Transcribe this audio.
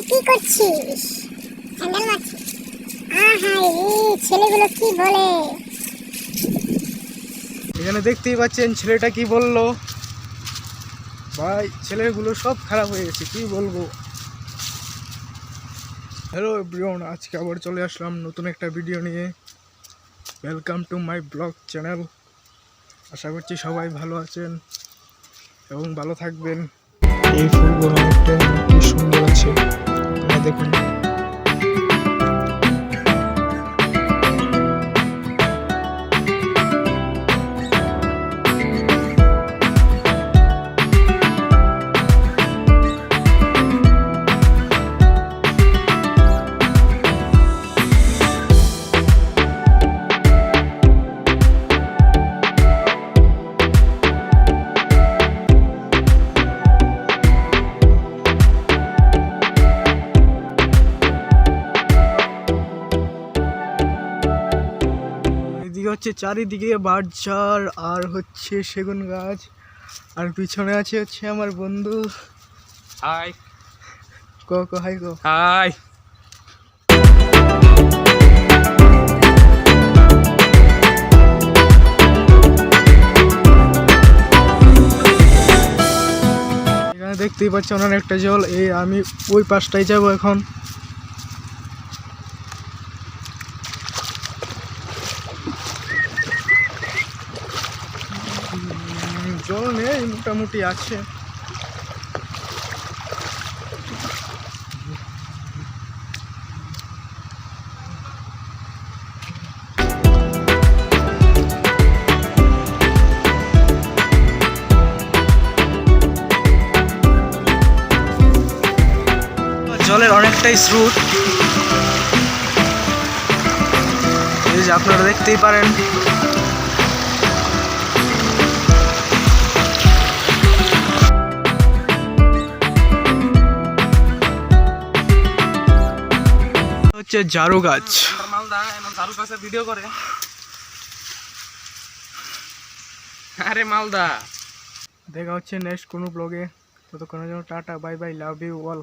কি করছিস? স্যান্ডেল মারছিস? ছেলেগুলো কি বলে? এখানে দেখতেই পাচ্ছেন ছেলেটা কি বললো। ভাই ছেলেগুলো সব খারাপ হয়ে গেছে, কি বলবো। হ্যালো এভরিওয়ান, আজকে আবার চলে আসলাম নতুন একটা ভিডিও নিয়ে। Welcome to my blog channel. আশা করছি সবাই ভালো আছেন এবং ভালো থাকবেন। এই ফুলগুলো অনেকটা কি সুন্দর আছে, আপনারা দেখুন। এদিকে হচ্ছে চারিদিকে বাঁশঝাড় আর হচ্ছে সেগুন গাছ, আর পিছনে হচ্ছে আমার বন্ধু। হাই হাই গো। হাই এখানে দেখতেই পাচ্ছেন অনেকটা জল। আমি ওই পাশটায় যাব এখন। জল নেই, মোটামুটি আছে। জলের অনেকটাই স্রোত, এই যে আপনারা দেখতেই পারেন। হচ্ছে জারু গাছ। মালদা এমন চালু কাছে ভিডিও করে। আরে মালদা, দেখা হচ্ছে নেক্সট কোনো ব্লগে। ততক্ষণের জন্য tata, bye bye, love you all.